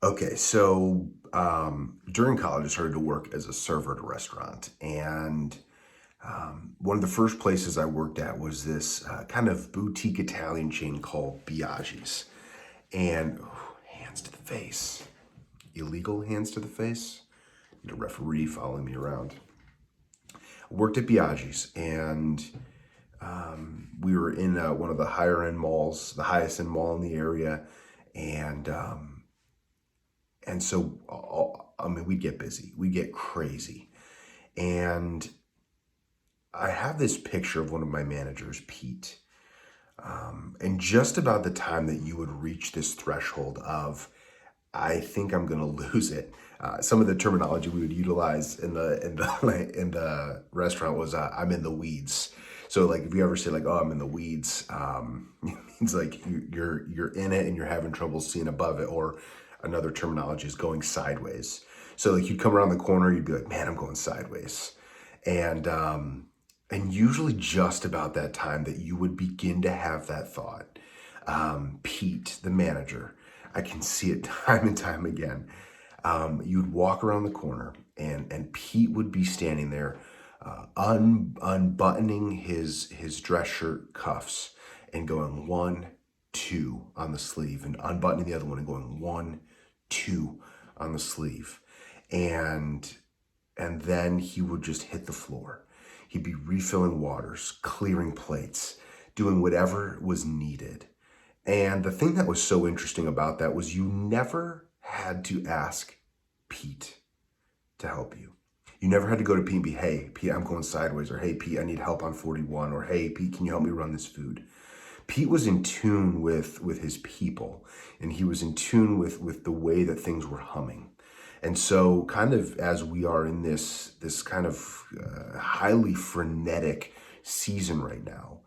Okay, so during college, I started to work as a server at a restaurant. And one of the first places I worked at was this kind of boutique Italian chain called Biaggi's. And hands to the face, illegal hands to the face. Need a referee following me around. I worked at Biaggi's, and we were in one of the higher end malls, the highest end mall in the area. And I mean, we'd get busy, we'd get crazy. And I have this picture of one of my managers, Pete. And just about the time that you would reach this threshold of, I think I'm going to lose it. Some of the terminology we would utilize in the restaurant was, I'm in the weeds. So like if you ever say like, oh, I'm in the weeds, it means like you're in it and you're having trouble seeing above it. Or another terminology is going sideways. So like you'd come around the corner, you'd be like, man, I'm going sideways. And usually just about that time that you would begin to have that thought, Pete, the manager, I can see it time and time again. You'd walk around the corner and Pete would be standing there, unbuttoning his dress shirt cuffs and going 1, 2 on the sleeve, and unbuttoning the other one and going 1, 2 on the sleeve. And then he would just hit the floor. He'd be refilling waters, clearing plates, doing whatever was needed. And the thing that was so interesting about that was you never had to ask Pete to help you. You never had to go to Pete and be, hey, Pete, I'm going sideways, or hey, Pete, I need help on 41, or hey, Pete, can you help me run this food? Pete was in tune with his people, and he was in tune with the way that things were humming. And so kind of as we are in this kind of highly frenetic season right now,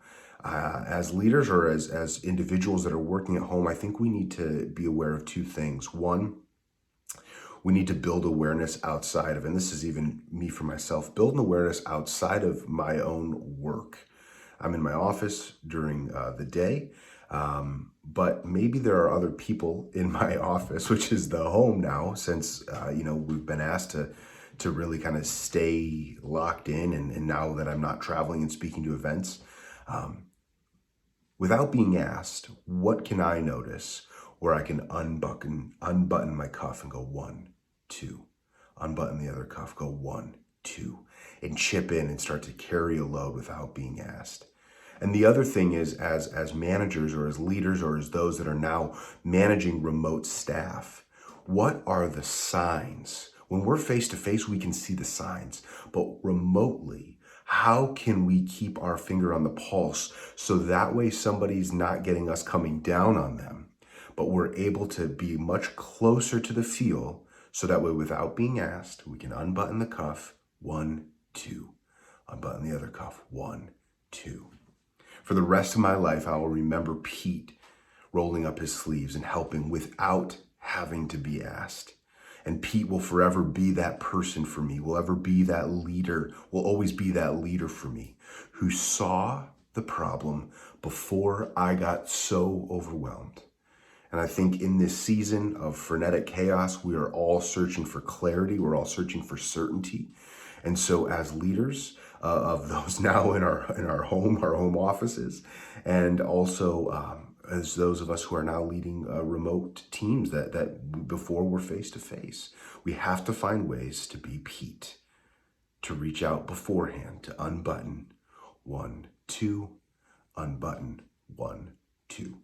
as leaders or as individuals that are working at home, I think we need to be aware of two things. One, we need to build awareness outside of, and this is even me for myself, build an awareness outside of my own work. I'm in my office during the day, but maybe there are other people in my office, which is the home now, since we've been asked to really kind of stay locked in, and now that I'm not traveling and speaking to events, without being asked, what can I notice where I can unbutton my cuff and go 1, 2, unbutton the other cuff, go 1, 2, and chip in and start to carry a load without being asked. And the other thing is, as managers or as leaders or as those that are now managing remote staff, what are the signs? When we're face to face, we can see the signs, but remotely, how can we keep our finger on the pulse so that way somebody's not getting us coming down on them, but we're able to be much closer to the feel, so that way without being asked, we can unbutton the cuff, 1, 2, unbutton the other cuff, 1, 2. For the rest of my life, I will remember Pete rolling up his sleeves and helping without having to be asked. And Pete will forever be that person for me, will ever be that leader, will always be that leader for me, who saw the problem before I got so overwhelmed. And I think in this season of frenetic chaos, we are all searching for clarity. We're all searching for certainty. And so as leaders of those now in our home offices, and also as those of us who are now leading remote teams that before we're face to face, we have to find ways to be Pete, to reach out beforehand, to unbutton 1, 2, unbutton 1, 2.